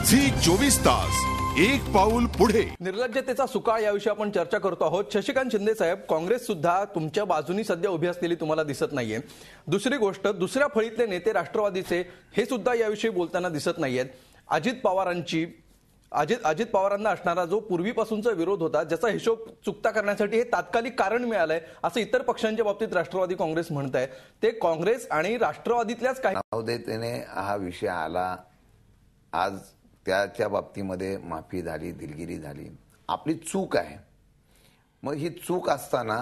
Zee24 एक पाऊल पुढे. निर्लज्जतेचा सुकाळ याविषयी आपण चर्चा करतो आहोत. शशिकांत शिंदे साहेब, काँग्रेस सुद्धा तुमच्या बाजूनी सध्या उभी असलेली तुम्हाला दिसत नाहीये. दुसरी गोष्ट, दुसऱ्या फळीतले नेते राष्ट्रवादीचे हे सुद्धा याविषयी बोलताना दिसत नाहीयेत. अजित पवारांना असणारा जो पूर्वीपासूनचा विरोध होता, ज्याचा हिशोब चुकता करण्यासाठी हे तात्कालिक कारण मिळालंय असं इतर पक्षांच्या बाबतीत राष्ट्रवादी काँग्रेस म्हणत आहे. ते काँग्रेस आणि राष्ट्रवादीतल्याच काही नवदेतेने हा विषय आला. आज त्याच्या बाबतीमध्ये माफी झाली, दिलगिरी झाली, आपली चूक आहे. मग ही चूक असताना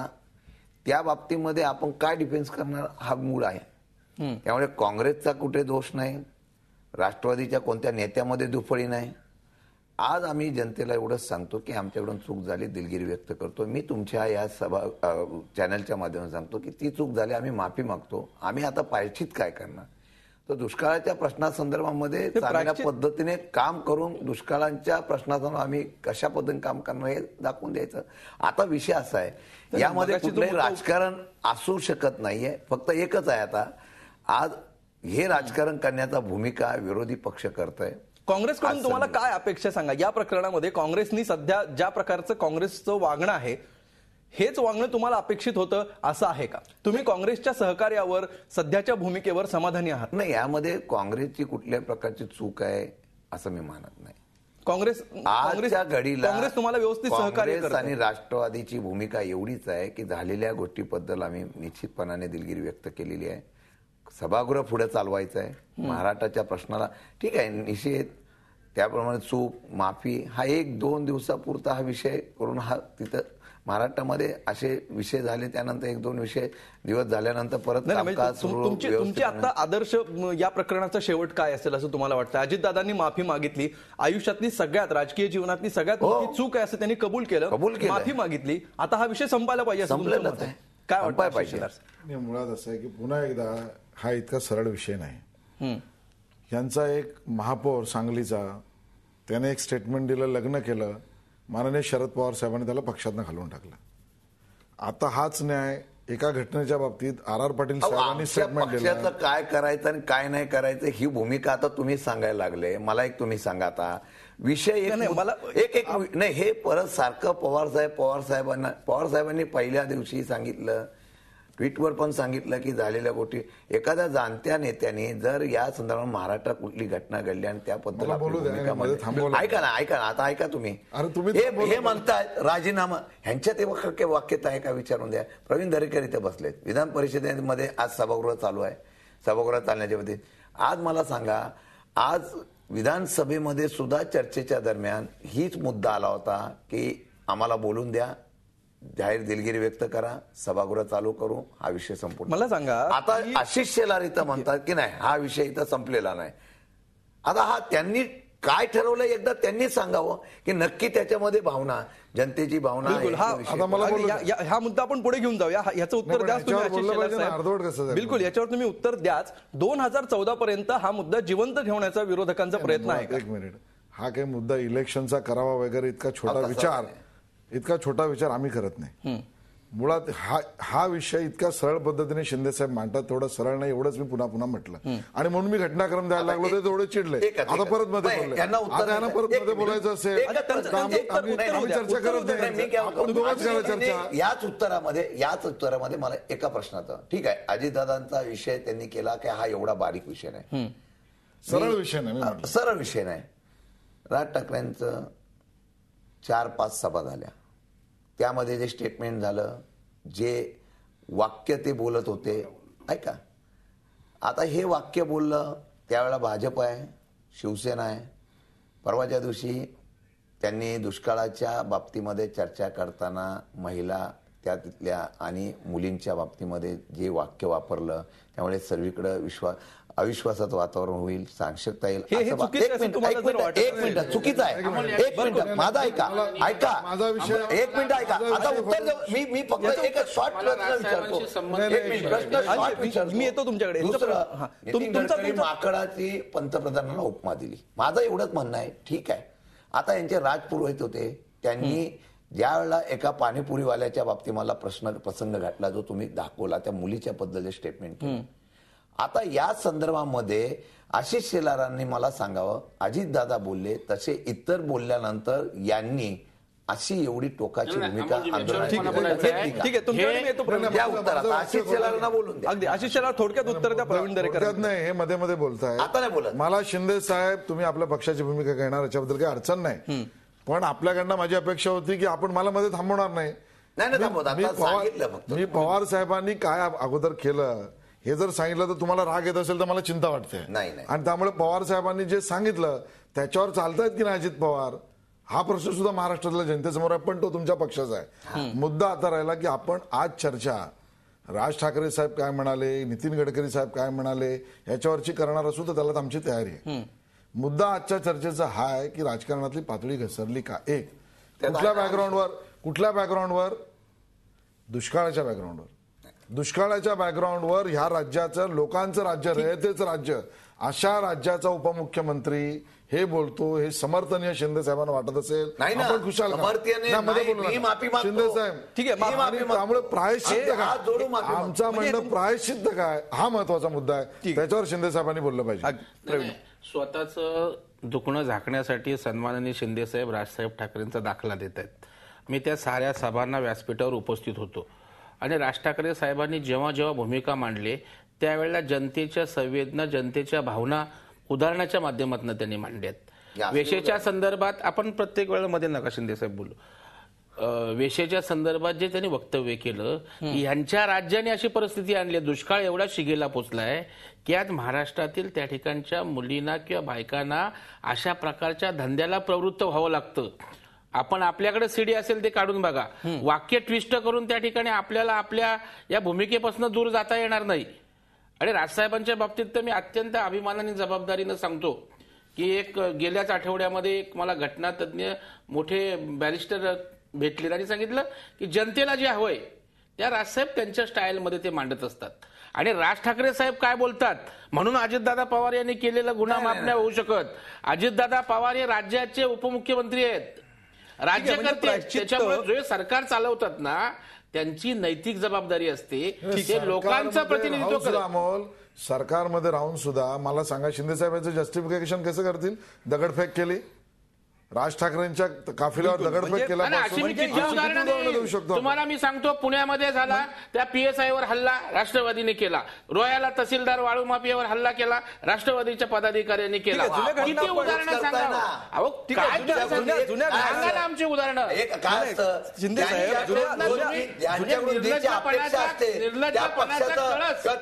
त्या बाबतीमध्ये आपण काय डिफेन्स करणार हा मूळ आहे. त्यामुळे काँग्रेसचा कुठे दोष नाही, राष्ट्रवादीच्या कोणत्या नेत्यामध्ये दुफळी नाही. आज आम्ही जनतेला एवढंच सांगतो की आमच्याकडून चूक झाली, दिलगिरी व्यक्त करतो. मी तुमच्या या चॅनलच्या माध्यमातून सांगतो की ती चूक झाली, आम्ही माफी मागतो. आम्ही आता पायचीत काय करणार, तर दुष्काळाच्या प्रश्नासंदर्भामध्ये चांगल्या पद्धतीने काम करून दुष्काळाच्या प्रश्नासंदर्भात आम्ही कशा पद्धतीने काम करणार हे दाखवून द्यायचं. आता विषय असा आहे, यामध्ये कुठलंही राजकारण असू शकत नाहीये. फक्त एकच आहे, आता आज हे राजकारण करण्याचा भूमिका विरोधी पक्ष करतोय. काँग्रेसकडून तुम्हाला काय अपेक्षा सांगा या प्रकरणामध्ये? काँग्रेसनी सध्या ज्या प्रकारचं काँग्रेसचं वागणं आहे, हेच वागणं तुम्हाला अपेक्षित होतं असं आहे का? तुम्ही काँग्रेसच्या सहकार्यावर, सध्याच्या भूमिकेवर समाधानी आहात? नाही, यामध्ये काँग्रेसची कुठल्याही प्रकारची चूक आहे असं मी मानत नाही. काँग्रेसच्या घडीला काँग्रेस तुम्हाला व्यवस्थित सहकार्य करते. आणि राष्ट्रवादीची भूमिका एवढीच आहे की झालेल्या गोष्टीबद्दल आम्ही निश्चितपणाने दिलगिरी व्यक्त केलेली आहे. सभागृह पुढे चालवायचं आहे. महाराष्ट्राच्या प्रश्नाला ठीक आहे, निषेध, त्याप्रमाणे चूक, माफी हा 1-2 दिवसापुरता हा विषय करून हा तिथं महाराष्ट्रामध्ये असे विषय झाले. त्यानंतर 1-2 दिवस झाल्यानंतर परत तुमची आता आदर्श या प्रकरणाचा शेवट काय असेल असं तुम्हाला वाटतं? अजितदादांनी माफी मागितली, आयुष्यातली सगळ्यात, राजकीय जीवनातली सगळ्यात मोठी चूक आहे असं त्यांनी कबूल केलं, माफी मागितली. आता हा विषय संपायला पाहिजे, काय वाटतं पाहिजे? मुळात असं आहे की पुन्हा एकदा हा इतका सरळ विषय नाही. यांचा एक महापौर सांगलीचा, त्याने एक स्टेटमेंट दिलं, लग्न केलं, माननीय शरद पवार साहेबांनी त्याला पक्षातनं घालवून टाकलं. आता हाच न्याय एका घटनेच्या बाबतीत आर पाटील साहेबांनी स्टेटमेंट दिलं. काय करायचं आणि काय नाही करायचं ही भूमिका आता तुम्ही सांगायला लागले. मला एक तुम्ही सांगा आता विषय नाही, हे परत सारखं पवार साहेबांनी पहिल्या दिवशी सांगितलं, ट्विटवर पण सांगितलं की झालेल्या गोष्टी एखाद्या जाणत्या नेत्याने जर या संदर्भात महाराष्ट्रात कुठली घटना घडली आणि त्याबद्दल ऐका ना आता ऐका तुम्ही हे म्हणतायत राजीनामा, ह्यांच्या ते वाक्यात आहे का विचारून द्या. प्रवीण दरेकर इथे बसलेत, विधान परिषदेमध्ये आज सभागृह चालू आहे. सभागृह चालण्याच्या बाबतीत आज मला सांगा, आज विधानसभेमध्ये सुद्धा चर्चेच्या दरम्यान हीच मुद्दा आला होता की आम्हाला बोलून द्या, जाहीर दिलगिरी व्यक्त करा, सभागृह चालू करू, हा विषय संपूर्ण. मला सांगा, आता आशिष शेलार इथं म्हणतात की नाही हा विषय इथं संपलेला नाही. आता हा त्यांनी काय ठरवलं एकदा त्यांनी सांगावं की नक्की त्याच्यामध्ये भावना, जनतेची भावना. हा मुद्दा आपण पुढे घेऊन जाऊया, याचं उत्तर द्या तुम्ही. बिलकुल, याच्यावर तुम्ही उत्तर द्याच. 2014 पर्यंत हा मुद्दा जिवंत ठेवण्याचा विरोधकांचा प्रयत्न आहे. एक मिनिट, हा काही मुद्दा इलेक्शनचा करावा वगैरे इतका छोटा विचार आम्ही करत नाही. मुळात हा विषय इतक्या सरळ पद्धतीने शिंदे साहेब मांडतात, तेवढं सरळ नाही, एवढंच मी पुन्हा म्हटलं. आणि म्हणून मी घटनाक्रम द्यायला लागलो, ते थोडे चिडले. आता परत मध्ये बोलले, आता परत मध्ये बोलायचं असेल आम्ही चर्चा करत नाही. याच उत्तरामध्ये मला एका प्रश्नाचं, ठीक आहे, अजितदादांचा विषय त्यांनी केला की हा एवढा बारीक विषय नाही, सरळ विषय नाही. राज ठाकरेंचं 4-5 सभा झाल्या, त्यामध्ये जे स्टेटमेंट झालं, जे वाक्य ते बोलत होते, ऐका, आता हे वाक्य बोललं त्यावेळेला भाजप आहे, शिवसेना आहे. परवाच्या दिवशी त्यांनी दुष्काळाच्या बाबतीमध्ये चर्चा करताना महिला तिथल्या आणि मुलींच्या बाबतीमध्ये जे वाक्य वापरलं, त्यामुळे सर्वीकडे अविश्वासाचं वातावरण होईल, साक्षरता येईल. एक मिनिट चुकीचं आहे, एक मिनिट माझा ऐका एक मिनिट ऐका. आता उत्तर मी फक्त एक शॉर्ट विचारतो, मी येतो तुमच्याकडे. दुसरं, माकडाची पंतप्रधानांना उपमा दिली. माझं एवढंच म्हणणं आहे, ठीक आहे, आता यांचे राजपुरोहित होते, त्यांनी ज्या वेळेला एका पाणीपुरीवाल्याच्या बाबतीत मला प्रसंग घातला जो तुम्ही दाखवला, त्या मुलीच्या बद्दल स्टेटमेंट केलं. आता या संदर्भामध्ये आशिष शेलारांनी मला सांगावं, अजितदादा बोलले तसे इतर बोलल्यानंतर यांनी अशी एवढी टोकाची भूमिका आशिष शेलारांना बोलून द्या. अगदी आशिष शेलार थोडक्यात उत्तर द्या प्रवीण दरेकर. नाही, हे मध्ये मध्ये बोलताय. आता नाही बोलत. मला शिंदे साहेब तुम्ही आपल्या पक्षाची भूमिका घेणार याच्याबद्दल काही अडचण नाही, पण आपल्याकडनं माझी अपेक्षा होती की आपण मला मध्ये थांबवणार नाही. मी पवार साहेबांनी काय अगोदर केलं हे जर सांगितलं तर तुम्हाला राग येत असेल तर मला चिंता वाटते. आणि त्यामुळे पवार साहेबांनी जे सांगितलं त्याच्यावर चालतायत की नाही अजित पवार, हा प्रश्न सुद्धा महाराष्ट्रातल्या जनतेसमोर आहे, पण तो तुमच्या पक्षाचा आहे. मुद्दा आता राहिला की आपण आज चर्चा राज ठाकरे साहेब काय म्हणाले, नितीन गडकरी साहेब काय म्हणाले याच्यावरची करणार असू तर त्याला आमची तयारी आहे. मुद्दा आजच्या चर्चेचा हा आहे की राजकारणातली पातळी घसरली का. एक, कुठल्या बॅकग्राऊंडवर दुष्काळाच्या बॅकग्राऊंडवर ह्या राज्याचं लोकांचं राज्य, रयतेचं राज्य, अशा राज्याचा उपमुख्यमंत्री हे बोलतो, हे समर्थनीय शिंदे साहेबांना वाटत असेल आपण खुशाल शिंदे साहेब ठीक आहे. त्यामुळे प्रायश्चित्त काय, आमचं म्हणणं प्रायश्चित्त काय हा महत्वाचा मुद्दा आहे, त्याच्यावर शिंदे साहेबांनी बोललं पाहिजे. स्वतःच दुखणं झाकण्यासाठी सन्माननीय शिंदे साहेब राजसाहेब ठाकरेंचा दाखला देत आहेत. मी त्या साऱ्या सभांना व्यासपीठावर उपस्थित होतो आणि राज ठाकरे साहेबांनी जेव्हा जेव्हा भूमिका मांडली त्यावेळेला जनतेच्या संवेदना, जनतेच्या भावना उदाहरणाच्या माध्यमातून त्यांनी मांडल्यात. वेशेच्या संदर्भात आपण प्रत्येक वेळेला मध्ये नका शिंदे साहेब बोलू, वेशेच्या संदर्भात जे त्यांनी वक्तव्य केलं, यांच्या राज्याने अशी परिस्थिती आणली, दुष्काळ एवढा शिगेला पोचलाय की आज महाराष्ट्रातील त्या ठिकाणच्या मुलींना किंवा बायकांना अशा प्रकारच्या धंद्याला प्रवृत्त व्हावं लागतं. आपण आपल्याकडे सीडी असेल ते काढून बघा, वाक्य ट्विस्ट करून त्या ठिकाणी आपल्याला आपल्या या भूमिकेपासून दूर जाता येणार नाही. आणि राजसाहेबांच्या बाबतीत तर मी अत्यंत अभिमानाने जबाबदारीनं सांगतो की एक गेल्याच आठवड्यामध्ये एक मला घटना तज्ञ मोठे बॅरिस्टर भेटले आणि सांगितलं की जनतेला जे हवंय त्या राजसाहेब त्यांच्या स्टाईलमध्ये ते मांडत असतात. आणि राज ठाकरे साहेब काय बोलतात म्हणून अजितदादा पवार यांनी केलेला गुन्हा माफ नाही होऊ शकत. अजितदादा पवार हे राज्याचे उपमुख्यमंत्री आहेत, राज्यकर्ते, त्याच्यामुळे जे सरकार चालवतात ना त्यांची नैतिक जबाबदारी असते, ते लोकांचं प्रतिनिधित्व करतात. सरकारमध्ये राहून सुद्धा मला सांगा शिंदे साहेबांचं जस्टिफिकेशन कसं करतील. दगडफेक केली, राज ठाकरेंच्या काफिल्यावर दगडफेक केला. देऊ शकतो तुम्हाला मी सांगतो, पुण्यामध्ये झाला त्या पीएसआयवर हल्ला राष्ट्रवादीने केला, रोयाला तहसीलदार वाळू माफियावर हल्ला केला राष्ट्रवादीच्या पदाधिकाऱ्यांनी केला. किती उदाहरणं सांगा अहो, सांगायला आमची उदाहरणं. शिंदे साहेब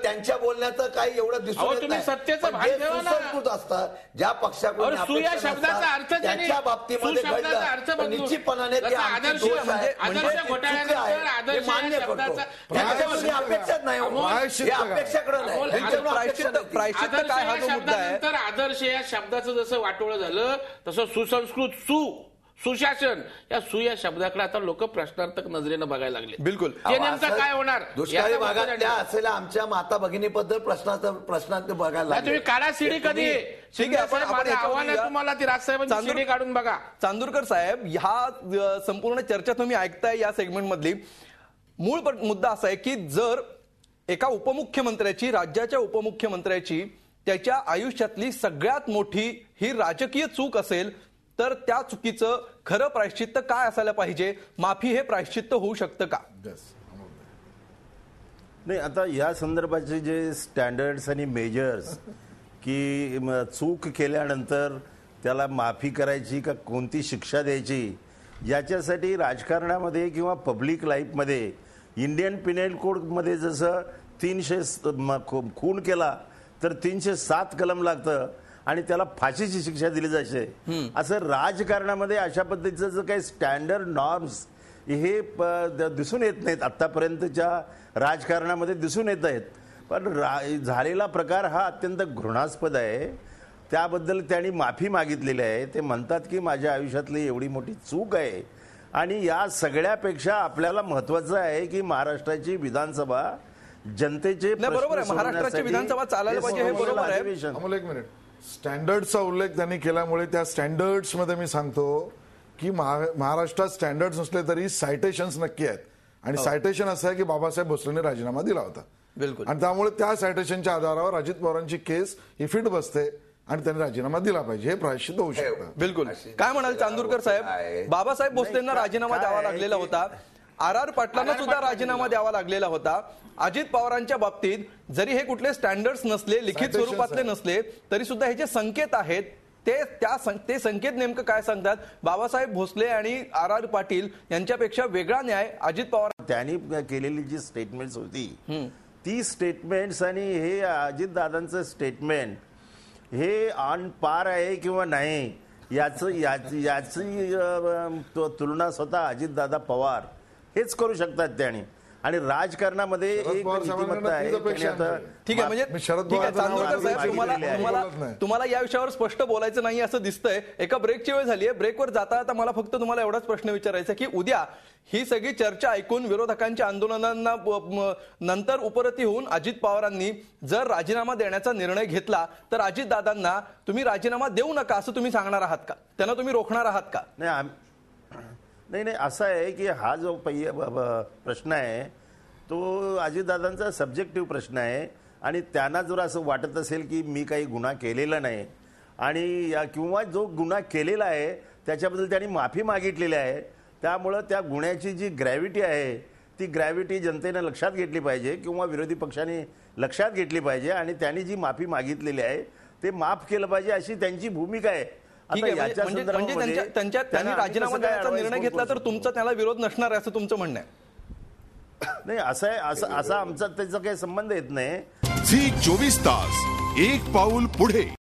त्यांच्या बोलण्याचं काही एवढं दिसून तुम्ही सत्तेचं भान ठेवा ना. असतात ज्या पक्षाकडून सुया शब्दाचा अर्थ त्यांच्या बाबतीमध्ये घडलं निश्चितपणाने आदर्श घोटाळ्यानंतर आदर्श अपेक्षाच नाही, अपेक्षाकडे शब्दानंतर आदर्श या शब्दाचं जसं वाटोळं झालं तसं सुसंस्कृत सुशासन या सुया शब्दाकडे आता लोक प्रश्नार्थक नजरेनं बघायला लागले. बिलकुल ते नेमकं काय होणार. दुष्काळी भागात त्या असलेल्या आमच्या माता भगिनीबद्दल प्रश्नार्थ बघायला तुम्ही काढा सीडी कधी. ठीक आहे, आपण आव्हान आहे तुम्हाला ती राजसाहेबांची सीडी काढून बघा. चांदूरकर साहेब, ह्या संपूर्ण चर्चा तुम्ही ऐकताय या सेगमेंट मधली मूळ मुद्दा असा आहे की जर एका उपमुख्यमंत्र्याची, राज्याच्या उपमुख्यमंत्र्याची त्याच्या आयुष्यातली सगळ्यात मोठी ही राजकीय चूक असेल तर त्या चुकीचं खरं प्रायश्चित्त काय असायला पाहिजे, माफी हे प्रायश्चित्त होऊ शकतं का. नाही, आता या संदर्भाचे जे स्टँडर्ड्स आणि मेजर्स की चूक केल्यानंतर त्याला माफी करायची का कोणती शिक्षा द्यायची, याच्यासाठी राजकारणामध्ये किंवा पब्लिक लाईफमध्ये इंडियन पिनल कोडमध्ये जसं 300 खून केला तर 307 कलम लागतं आणि त्याला फाशीची शिक्षा दिली जायचे. असं राजकारणामध्ये अशा पद्धतीचं जर काही स्टँडर्ड नॉर्म्स हे दिसून येत नाहीत, आतापर्यंतच्या राजकारणामध्ये दिसून येत आहेत. पण झालेला प्रकार हा अत्यंत घृणास्पद आहे. त्याबद्दल त्यांनी माफी मागितलेली आहे. ते म्हणतात की माझ्या आयुष्यातली एवढी मोठी चूक आहे. आणि या सगळ्यापेक्षा आपल्याला महत्वाचं आहे की महाराष्ट्राची विधानसभा जनतेचे बरोबर आहे, महाराष्ट्राची विधानसभा चालायला पाहिजे हे बरोबर आहे. एक मिनिट, स्टँडर्डचा उल्लेख त्यांनी केल्यामुळे त्या स्टँडर्ड्स मध्ये मी सांगतो की महाराष्ट्रात स्टँडर्ड्स नसले तरी सायटेशन्स नक्की आहेत. आणि सायटेशन असं आहे की बाबासाहेब भोसलेंनी राजीनामा दिला होता. बिलकुल. आणि त्यामुळे त्या सायटेशनच्या आधारावर अजित पवारांची केस ही फिट बसते आणि त्यांनी राजीनामा दिला पाहिजे, हे प्रायश्चित होऊ शकतं. बिलकुल. काय म्हणाल चांदूरकर साहेब? बाबासाहेब भोसलेंना राजीनामा द्यावा लागलेला होता, RR पाटलांना सुद्धा राजीनामा द्यावा लागलेला होता. अजित पवारांच्या बाबतीत जरी हे कुठले स्टँडर्ड्स नसले, लिखित स्वरूपातले नसले, तरी सुद्धा हे जे संकेत आहेत ते संकेत नेमकं काय सांगतात? बाबासाहेब भोसले आणि RR पाटील यांच्यापेक्षा वेगळा न्याय अजित पवार त्यांनी केलेली जी स्टेटमेंट्स होती ती स्टेटमेंट्स आणि हे अजितदादांचं स्टेटमेंट हे ऑन पार आहे किंवा नाही याची तुलना स्वतः अजितदादा पवार हेच करू शकतात त्यांनी. आणि राजकारणामध्ये एक नीतिमत्ता आहे. ठीक आहे, म्हणजे ठीक आहे चांदोरकर साहेब, तुम्हाला या विषयावर स्पष्ट बोलायचं नाही असं दिसतंय. एका ब्रेकची वेळ झाली आहे. ब्रेकवर जाता जाता मला फक्त तुम्हाला एवढाच प्रश्न विचारायचा की उद्या ही सगळी चर्चा ऐकून विरोधकांच्या आंदोलनांना नंतर उपरती होऊन अजित पवारांनी जर राजीनामा देण्याचा निर्णय घेतला तर अजितदादांना तुम्ही राजीनामा देऊ नका असं तुम्ही सांगणार आहात का? त्यांना तुम्ही रोखणार आहात का? नाही, असं आहे की हा जो प्रश्न आहे तो अजितदादांचा सब्जेक्टिव्ह प्रश्न आहे. आणि त्यांना जर असं वाटत असेल की मी काही गुन्हा केलेला नाही आणि किंवा जो गुन्हा केलेला आहे त्याच्याबद्दल त्यांनी माफी मागितलेली आहे, त्यामुळं त्या गुन्ह्याची जी ग्रॅव्हिटी आहे ती ग्रॅव्हिटी जनतेनं लक्षात घेतली पाहिजे किंवा विरोधी पक्षाने लक्षात घेतली पाहिजे आणि त्यांनी जी माफी मागितलेली आहे ते माफ केलं पाहिजे अशी त्यांची भूमिका आहे. म्हणजे त्यांनी राजीनामा देण्याचा निर्णय घेतला तर तुमचा त्याला विरोध नसणार आहे असं तुमचं म्हणणं आहे? नाही, असं आहे, असा आमचा त्याचा काही संबंध येत नाही. झी 24 तास एक पाऊल पुढे.